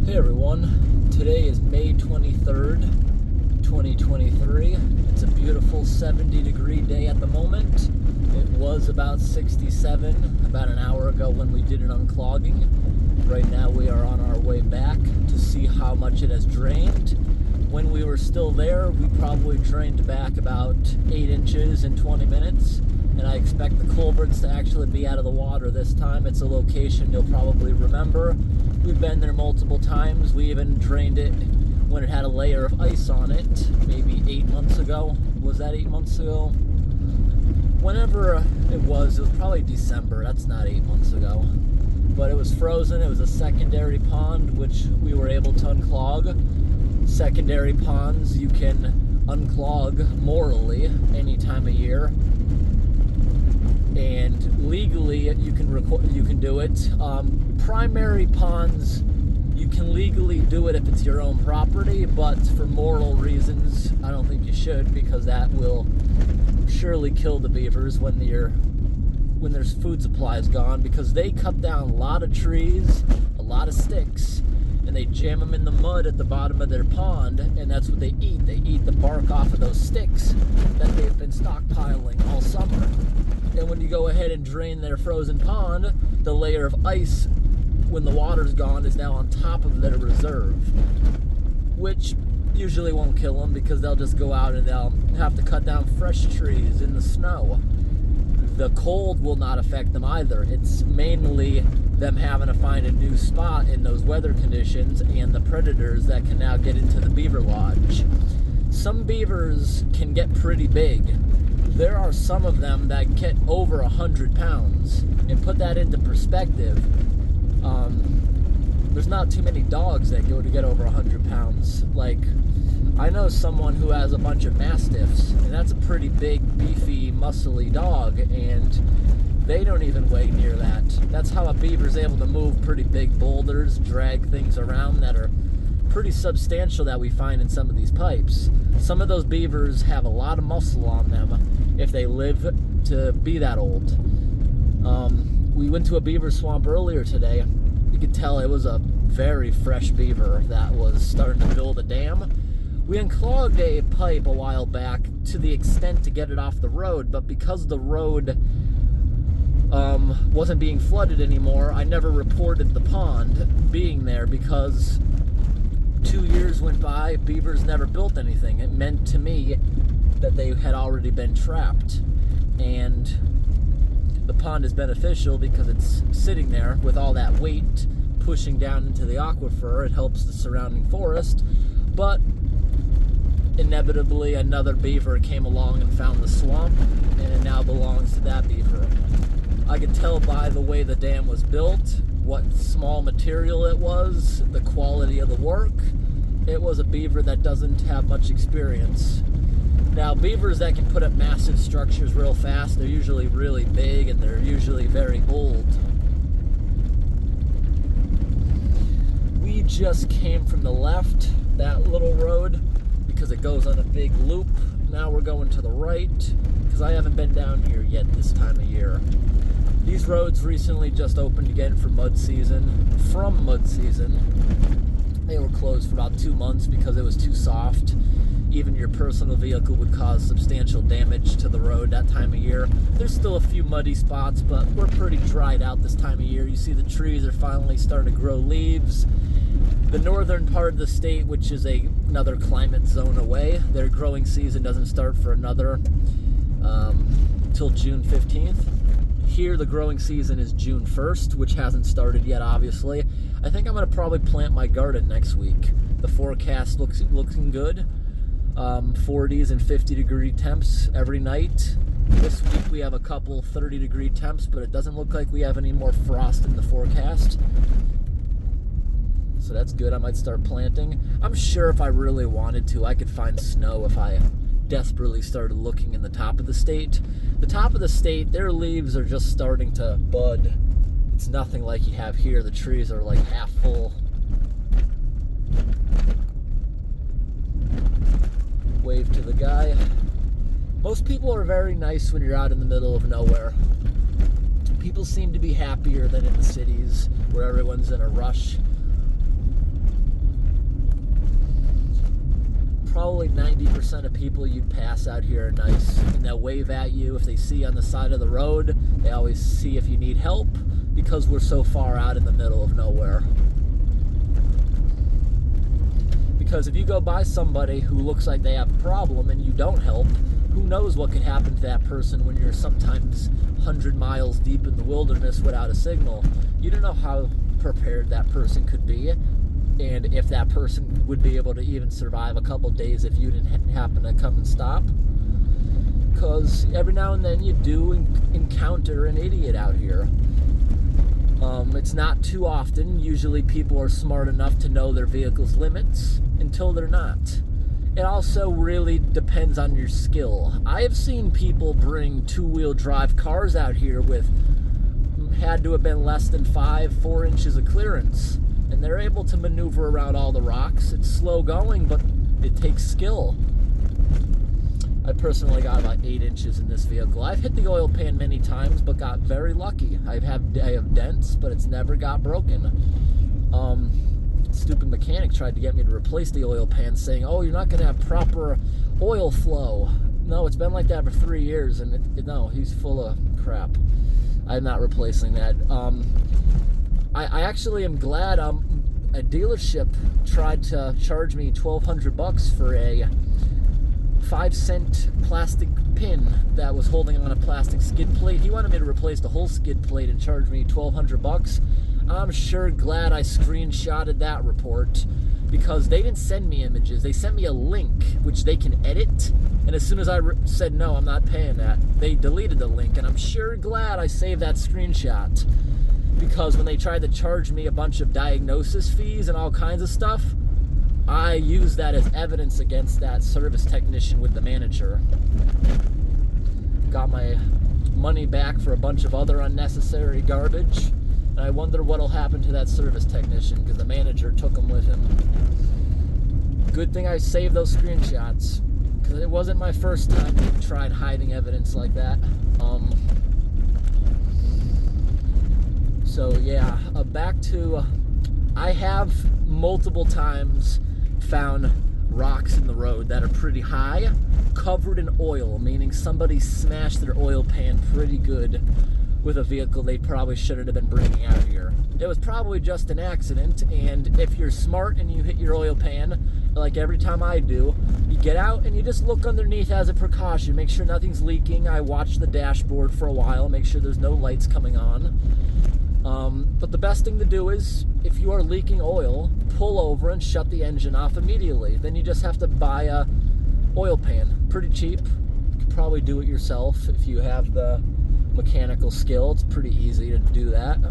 Hey everyone, today is May 23rd, 2023. It's a beautiful 70-degree day at the moment. It was about 67 about an hour ago when we did an unclogging. Right now we are on our way back to see how much it has drained. When we were still there, we probably drained back about 8 inches in 20 minutes. And I expect the culverts to actually be out of the water this time. It's a location you'll probably remember. We've been there multiple times. We even drained it when it had a layer of ice on it, maybe 8 months ago. Was that 8 months ago? Whenever it was probably December. That's not 8 months ago. But it was frozen. It was a secondary pond, which we were able to unclog. Secondary ponds you can unclog morally any time of year. And legally you can do it. Primary ponds, you can legally do it if it's your own property, but for moral reasons I don't think you should, because that will surely kill the beavers when their food supply is gone, because they cut down a lot of trees, a lot of sticks, and they jam them in the mud at the bottom of their pond, and that's what they eat. They eat the bark off of those sticks that they've been stockpiling all summer. And when you go ahead and drain their frozen pond, the layer of ice, when the water's gone, is now on top of their reserve, which usually won't kill them, because they'll just go out and they'll have to cut down fresh trees in the snow. The cold will not affect them either. It's mainly them having to find a new spot in those weather conditions and the predators that can now get into the beaver lodge. Some beavers can get pretty big. There are some of them that get over 100 pounds. And put that into perspective, there's not too many dogs that go to get over 100 pounds. Like, I know someone who has a bunch of mastiffs, and that's a pretty big, beefy, muscly dog, and they don't even weigh near that. That's how a beaver's able to move pretty big boulders, drag things around that are pretty substantial that we find in some of these pipes. Some of those beavers have a lot of muscle on them if they live to be that old. We went to a beaver swamp earlier today. You could tell it was a very fresh beaver that was starting to build a dam. We unclogged a pipe a while back to the extent to get it off the road, but because the road wasn't being flooded anymore, I never reported the pond being there, because 2 years went by, beavers never built anything. It meant to me that they had already been trapped. And the pond is beneficial because it's sitting there with all that weight pushing down into the aquifer. It helps the surrounding forest. But inevitably another beaver came along and found the swamp, and it now belongs to that beaver. I could tell by the way the dam was built, what small material it was, the quality of the work. It was a beaver that doesn't have much experience. Now, beavers that can put up massive structures real fast, they're usually really big and they're usually very old. We just came from the left, that little road, because it goes on a big loop. Now we're going to the right, because I haven't been down here yet this time of year. These roads recently just opened again for mud season. From mud season, they were closed for about 2 months because it was too soft. Even your personal vehicle would cause substantial damage to the road that time of year. There's still a few muddy spots, but we're pretty dried out this time of year. You see the trees are finally starting to grow leaves. The northern part of the state, which is another climate zone away, their growing season doesn't start for another till June 15th. Here, the growing season is June 1st, which hasn't started yet, obviously. I think I'm going to probably plant my garden next week. The forecast looking good. 40s and 50-degree temps every night. This week we have a couple 30-degree temps, but it doesn't look like we have any more frost in the forecast. So that's good. I might start planting. I'm sure if I really wanted to, I could find snow if I desperately started looking in the top of the state. The top of the state, their leaves are just starting to bud. It's nothing like you have here. The trees are like half full. Wave to the guy. Most people are very nice when you're out in the middle of nowhere. People seem to be happier than in the cities where everyone's in a rush. probably 90% of people you'd pass out here are nice, and they'll wave at you if they see you on the side of the road. They always see if you need help, because we're so far out in the middle of nowhere. Because if you go by somebody who looks like they have a problem and you don't help, who knows what could happen to that person when you're sometimes 100 miles deep in the wilderness without a signal. You don't know how prepared that person could be, and if that person would be able to even survive a couple days if you didn't happen to come and stop. Because every now and then you do encounter an idiot out here. It's not too often. Usually people are smart enough to know their vehicle's limits until they're not. It also really depends on your skill. I have seen people bring two-wheel drive cars out here with had to have been less than 4 inches of clearance, and they're able to maneuver around all the rocks. It's slow going, but it takes skill. I personally got about 8 inches in this vehicle. I've hit the oil pan many times, but got very lucky. I have dents, but it's never got broken. Stupid mechanic tried to get me to replace the oil pan, saying, "Oh, you're not going to have proper oil flow." No, it's been like that for 3 years, and no, he's full of crap. I'm not replacing that. I actually am glad a dealership tried to charge me $1,200 for a 5-cent plastic pin that was holding on a plastic skid plate. He wanted me to replace the whole skid plate and charge me $1,200. I'm sure glad I screenshotted that report, because they didn't send me images. They sent me a link which they can edit, and as soon as I said no, I'm not paying that, they deleted the link, and I'm sure glad I saved that screenshot, because when they tried to charge me a bunch of diagnosis fees and all kinds of stuff, I used that as evidence against that service technician with the manager. Got my money back for a bunch of other unnecessary garbage, and I wonder what'll happen to that service technician, because the manager took him with him. Good thing I saved those screenshots, because it wasn't my first time they tried hiding evidence like that. So yeah, back to, I have multiple times found rocks in the road that are pretty high, covered in oil, meaning somebody smashed their oil pan pretty good with a vehicle they probably shouldn't have been bringing out here. It was probably just an accident, and if you're smart and you hit your oil pan, like every time I do, you get out and you just look underneath as a precaution, make sure nothing's leaking. I watch the dashboard for a while, make sure there's no lights coming on. But the best thing to do is, if you are leaking oil, pull over and shut the engine off immediately. Then you just have to buy a oil pan, pretty cheap. You could probably do it yourself if you have the mechanical skill. It's pretty easy to do that.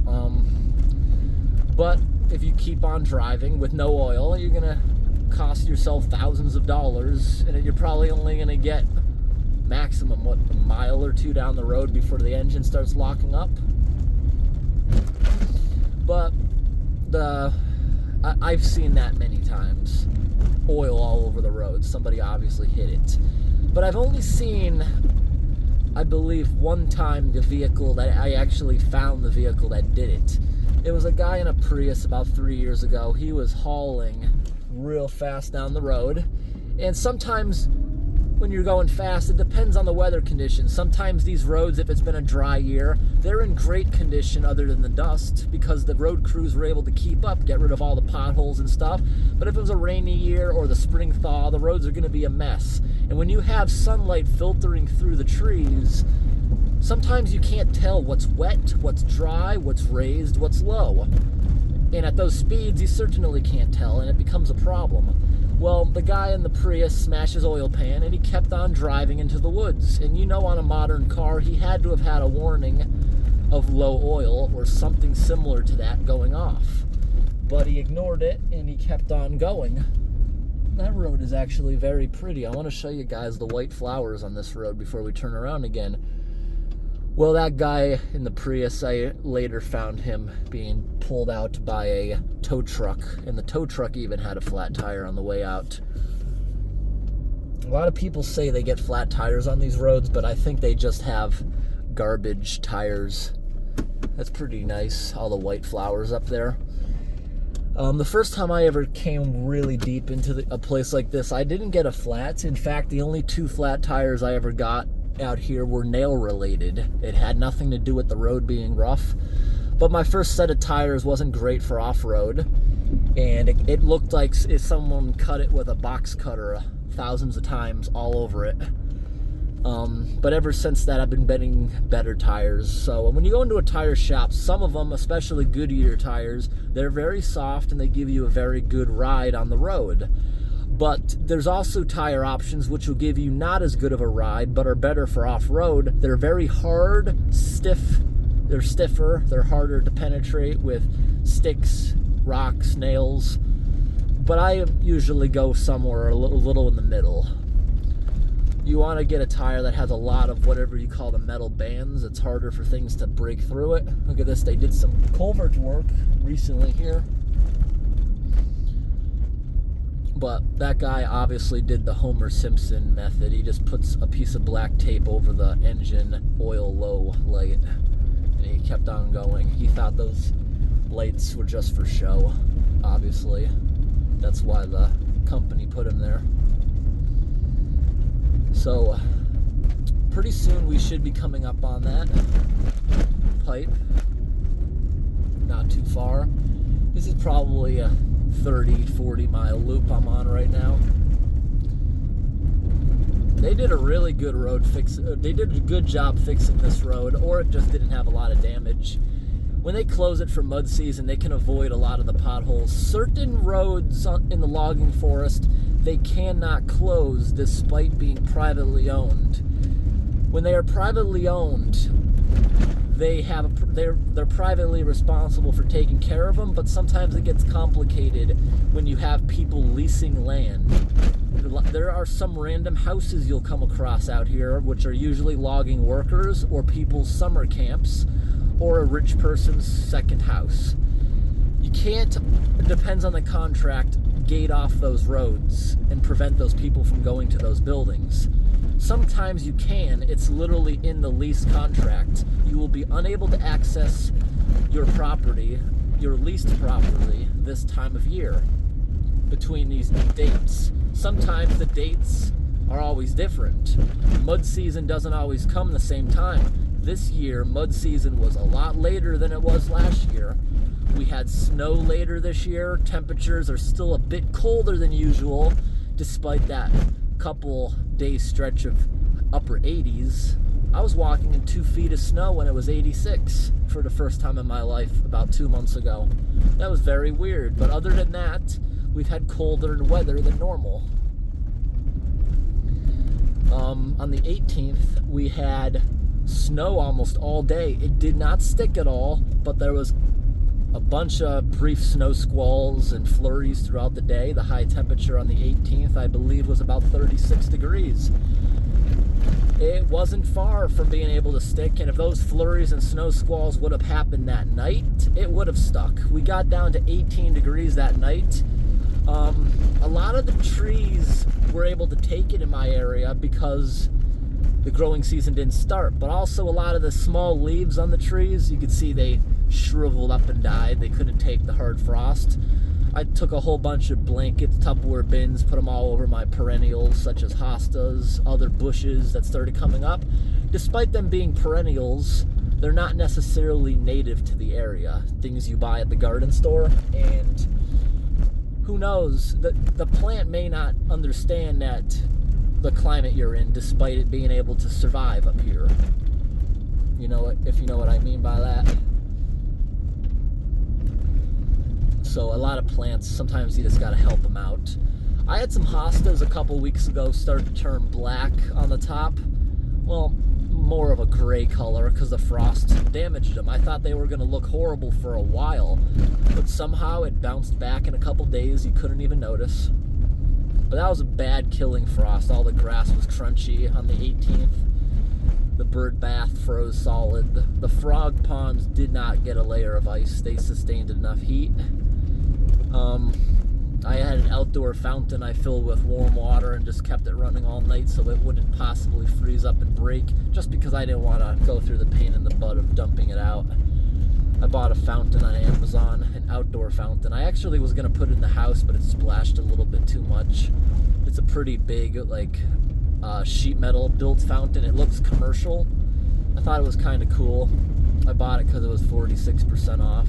But if you keep on driving with no oil, you're gonna cost yourself thousands of dollars, and you're probably only gonna get maximum, a mile or two down the road before the engine starts locking up. But I've seen that many times. Oil all over the road. Somebody obviously hit it. But I've only seen, I believe, one time the vehicle that I actually found the vehicle that did it. It was a guy in a Prius about 3 years ago. He was hauling real fast down the road. And sometimes when you're going fast, it depends on the weather conditions. Sometimes these roads, if it's been a dry year, they're in great condition other than the dust, because the road crews were able to keep up, get rid of all the potholes and stuff. But if it was a rainy year or the spring thaw, the roads are going to be a mess. And when you have sunlight filtering through the trees, sometimes you can't tell what's wet, what's dry, what's raised, what's low. And at those speeds, you certainly can't tell, and it becomes a problem. Well, the guy in the Prius smashed his oil pan, and he kept on driving into the woods. And you know, on a modern car, he had to have had a warning of low oil or something similar to that going off. But he ignored it, and he kept on going. That road is actually very pretty. I want to show you guys the white flowers on this road before we turn around again. Well, that guy in the Prius, I later found him being pulled out by a tow truck, and the tow truck even had a flat tire on the way out. A lot of people say they get flat tires on these roads, but I think they just have garbage tires. That's pretty nice, all the white flowers up there. The first time I ever came really deep into a place like this, I didn't get a flat. In fact, the only 2 flat tires I ever got out here were nail related. It had nothing to do with the road being rough. But my first set of tires wasn't great for off-road, and it looked like if someone cut it with a box cutter thousands of times all over it. But ever since that, I've been getting better tires. So when you go into a tire shop, some of them, especially Goodyear tires, they're very soft and they give you a very good ride on the road. But there's also tire options which will give you not as good of a ride, but are better for off-road. They're very hard, stiff. They're stiffer, they're harder to penetrate with sticks, rocks, nails. But I usually go somewhere a little in the middle. You want to get a tire that has a lot of whatever you call the metal bands. It's harder for things to break through it. Look at this, they did some culvert work recently here. But that guy obviously did the Homer Simpson method. He just puts a piece of black tape over the engine oil low light. And he kept on going. He thought those lights were just for show, obviously. That's why the company put him there. So, pretty soon we should be coming up on that pipe. Not too far. This is probably a 30-40 mile loop I'm on right now. They did a really good road fix. They did a good job fixing this road, or it just didn't have a lot of damage. When they close it for mud season, they can avoid a lot of the potholes. Certain roads in the logging forest, they cannot close despite being privately owned. When they are privately owned, they're privately responsible for taking care of them, but sometimes it gets complicated when you have people leasing land. There are some random houses you'll come across out here, which are usually logging workers or people's summer camps or a rich person's second house. You can't, it depends on the contract, gate off those roads and prevent those people from going to those buildings. Sometimes you can. It's literally in the lease contract. You will be unable to access your property, your leased property, this time of year between these dates. Sometimes the dates are always different. Mud season doesn't always come the same time. This year, mud season was a lot later than it was last year. We had snow later this year. Temperatures are still a bit colder than usual, despite that couple days stretch of upper 80s. I was walking in 2 feet of snow when it was 86 for the first time in my life about 2 months ago. That was very weird, but other than that, we've had colder weather than normal. On the 18th, we had snow almost all day. It did not stick at all, but there was a bunch of brief snow squalls and flurries throughout the day. The high temperature on the 18th, I believe, was about 36 degrees. It wasn't far from being able to stick, and if those flurries and snow squalls would have happened that night, it would have stuck. We got down to 18 degrees that night. A lot of the trees were able to take it in my area because the growing season didn't start, but also a lot of the small leaves on the trees, you could see they shriveled up and died. They couldn't take the hard frost. I took a whole bunch of blankets, Tupperware bins, put them all over my perennials such as hostas, other bushes that started coming up. Despite them being perennials, they're not necessarily native to the area. Things you buy at the garden store, and who knows, the plant may not understand that the climate you're in, despite it being able to survive up here. You know, if you know what I mean by that. So a lot of plants, sometimes you just gotta help them out. I had some hostas a couple weeks ago start to turn black on the top. Well, more of a gray color because the frost damaged them. I thought they were gonna look horrible for a while, but somehow it bounced back in a couple days. You couldn't even notice. But that was a bad killing frost. All the grass was crunchy on the 18th. The bird bath froze solid. The frog ponds did not get a layer of ice. They sustained enough heat. I had an outdoor fountain I filled with warm water and just kept it running all night so it wouldn't possibly freeze up and break, just because I didn't want to go through the pain in the butt of dumping it out. I bought a fountain on Amazon, an outdoor fountain. I actually was gonna put it in the house, but it splashed a little bit too much. It's a pretty big, like, sheet metal built fountain. It looks commercial. I thought it was kind of cool. I bought it because it was 46% off.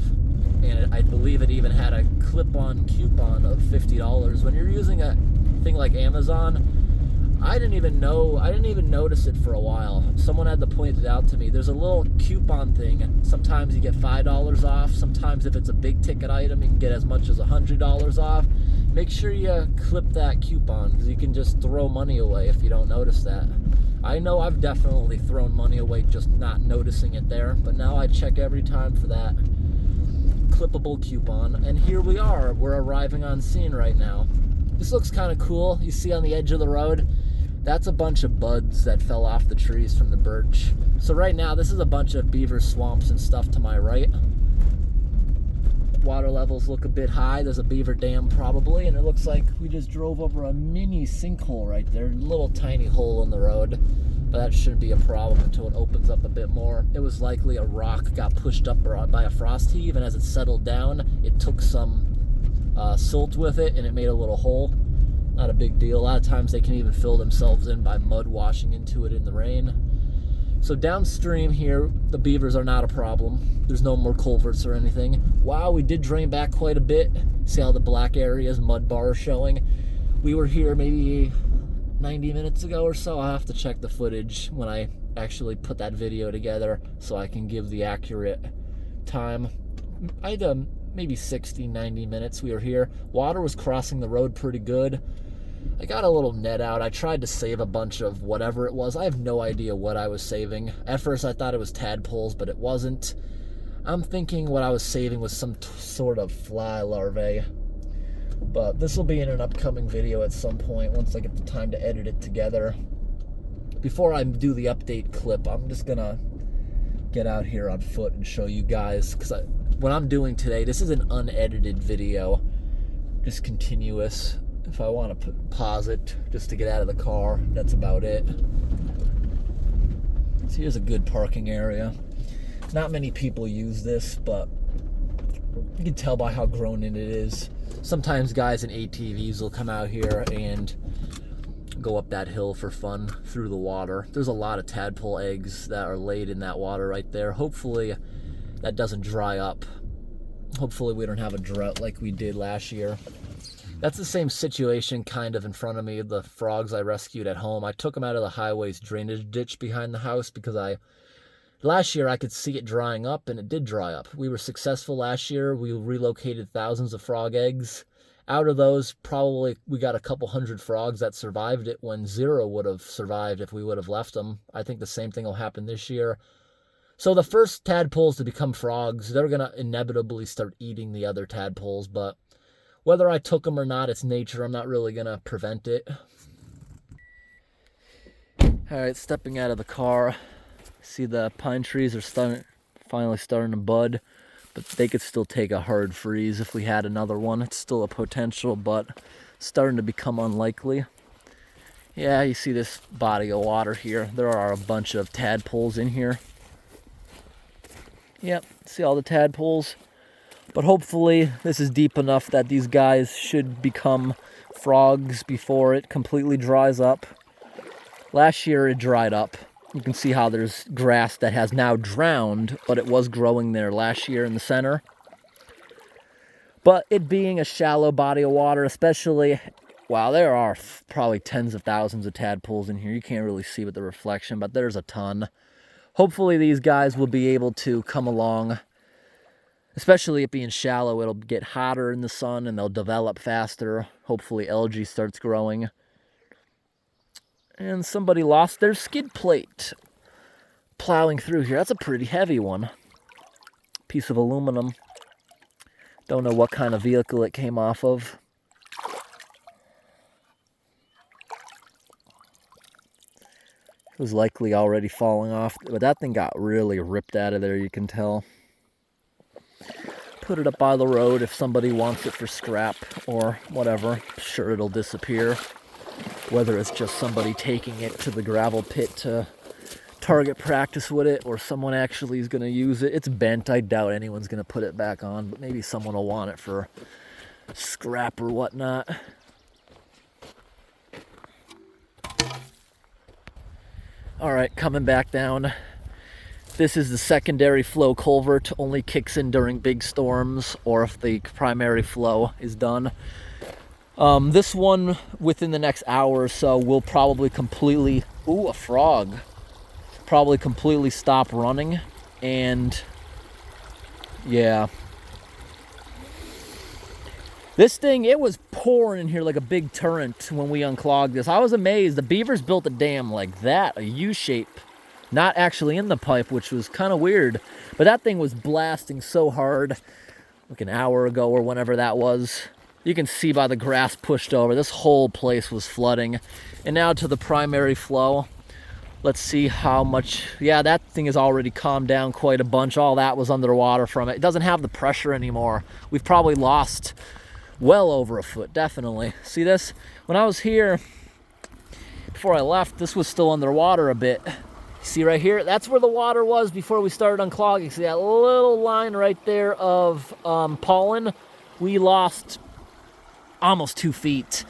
And I believe it even had a clip-on coupon of $50. When you're using a thing like Amazon, I didn't even notice it for a while. Someone had to point it out to me. There's a little coupon thing. Sometimes you get $5 off. Sometimes if it's a big ticket item, you can get as much as $100 off. Make sure you clip that coupon, because you can just throw money away if you don't notice that. I know I've definitely thrown money away just not noticing it there, but now I check every time for that clippable coupon. And here we are. We're arriving on scene right now. This looks kind of cool. You see on the edge of the road, that's a bunch of buds that fell off the trees from the birch. So right now, this is a bunch of beaver swamps and stuff to my right. Water levels look a bit high. There's a beaver dam probably, and it looks like we just drove over a mini sinkhole right there. A little tiny hole in the road, but that shouldn't be a problem until it opens up a bit more. It was likely a rock got pushed up by a frost heave, and as it settled down, it took some silt with it, and it made a little hole. Not a big deal. A lot of times they can even fill themselves in by mud washing into it in the rain. So downstream here, the beavers are not a problem. There's no more culverts or anything. Wow, we did drain back quite a bit. See how the black areas, mud bar showing? We were here maybe 90 minutes ago or so. I'll have to check the footage when I actually put that video together so I can give the accurate time. I had maybe 60, 90 minutes we were here. Water was crossing the road pretty good. I got a little net out. I tried to save a bunch of whatever it was. I have no idea what I was saving. At first I thought it was tadpoles, but it wasn't. I'm thinking what I was saving was some sort of fly larvae. But this will be in an upcoming video at some point once I get the time to edit it together. Before I do the update clip, I'm just gonna get out here on foot and show you guys, because what I'm doing today, this is an unedited video, just continuous. If I want to pause it just to get out of the car, that's about it. So here's a good parking area. Not many people use this, but you can tell by how grown in it is. Sometimes guys in ATVs will come out here and go up that hill for fun through the water. There's a lot of tadpole eggs that are laid in that water right there. Hopefully that doesn't dry up. Hopefully we don't have a drought like we did last year. That's the same situation kind of in front of me, the frogs I rescued at home. I took them out of the highway's drainage ditch behind the house because last year I could see it drying up, and it did dry up. We were successful last year. We relocated thousands of frog eggs. Out of those, probably we got a couple hundred frogs that survived it when 0 would have survived if we would have left them. I think the same thing will happen this year. So the first tadpoles to become frogs, they're going to inevitably start eating the other tadpoles, but whether I took them or not, it's nature. I'm not really going to prevent it. Alright, stepping out of the car. See the pine trees are finally starting to bud, but they could still take a hard freeze if we had another one. It's still a potential, but starting to become unlikely. Yeah, you see this body of water here. There are a bunch of tadpoles in here. Yep, see all the tadpoles? But hopefully this is deep enough that these guys should become frogs before it completely dries up. Last year it dried up. You can see how there's grass that has now drowned, but it was growing there last year in the center. But it being a shallow body of water, especially, wow, there are probably tens of thousands of tadpoles in here. You can't really see with the reflection, but there's a ton. Hopefully these guys will be able to come along. Especially it being shallow, it'll get hotter in the sun and they'll develop faster. Hopefully algae starts growing. And somebody lost their skid plate plowing through here. That's a pretty heavy one. Piece of aluminum. Don't know what kind of vehicle it came off of. It was likely already falling off, but that thing got really ripped out of there, you can tell. Put it up by the road if somebody wants it for scrap or whatever. I'm sure it'll disappear. Whether it's just somebody taking it to the gravel pit to target practice with it, or someone actually is going to use it. It's bent. I doubt anyone's going to put it back on, but maybe someone will want it for scrap or whatnot. All right, coming back down. This is the secondary flow culvert. Only kicks in during big storms or if the primary flow is done. This one, within the next hour or so, will probably completely... Ooh, a frog. Probably completely stop running. And yeah. This thing, it was pouring in here like a big torrent when we unclogged this. I was amazed. The Beavers built a dam like that, a U-shape. Not actually in the pipe, which was kind of weird. But that thing was blasting so hard, like an hour ago or whenever that was. You can see by the grass pushed over, this whole place was flooding. And now to the primary flow. Let's see how much, yeah, that thing has already calmed down quite a bunch. All that was underwater from it. It doesn't have the pressure anymore. We've probably lost well over a foot, definitely. See this? When I was here, before I left, this was still underwater a bit. See right here? That's where the water was before we started unclogging. See that little line right there of pollen? We lost almost 2 feet.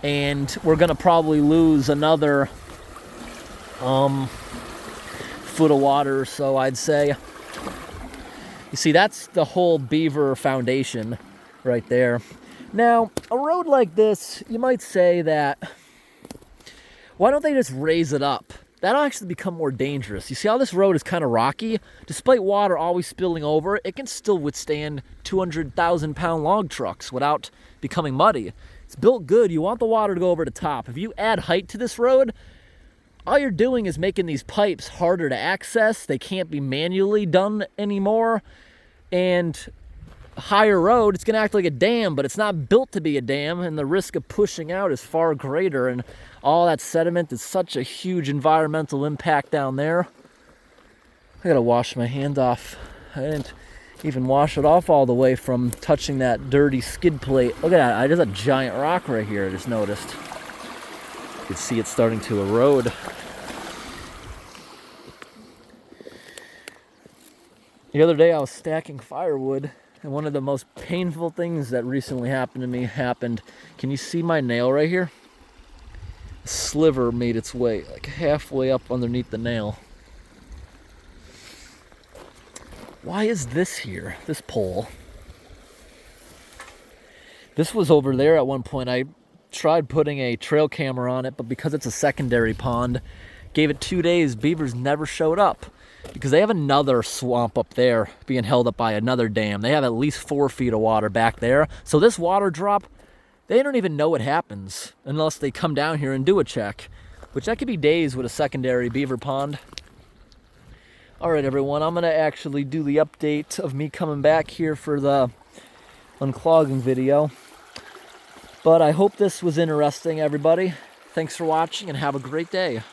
And we're gonna probably lose another foot of water or so, I'd say. You see, that's the whole Beaver foundation right there. Now, a road like this, you might say that, why don't they just raise it up? That'll actually become more dangerous. You see how this road is kind of rocky? Despite water always spilling over, it can still withstand 200,000-pound log trucks without becoming muddy. It's built good. You want the water to go over the top. If you add height to this road, all you're doing is making these pipes harder to access. They can't be manually done anymore. And a higher road, it's going to act like a dam, but it's not built to be a dam, and the risk of pushing out is far greater. And all that sediment is such a huge environmental impact down there. I got to wash my hand off. I didn't even wash it off all the way from touching that dirty skid plate. Look at that. There's a giant rock right here, I just noticed. You can see it starting to erode. The other day I was stacking firewood, and one of the most painful things that recently happened to me happened. Can you see my nail right here? A sliver made its way like halfway up underneath the nail. Why is this here, this pole? This was over there at one point. I tried putting a trail camera on it, but because it's a secondary pond, gave it 2 days, beavers never showed up. Because they have another swamp up there being held up by another dam. They have at least 4 feet of water back there. So this water drop, they don't even know it happens unless they come down here and do a check, which that could be days with a secondary beaver pond. All right, everyone, I'm gonna actually do the update of me coming back here for the unclogging video. But I hope this was interesting, everybody. Thanks for watching and have a great day.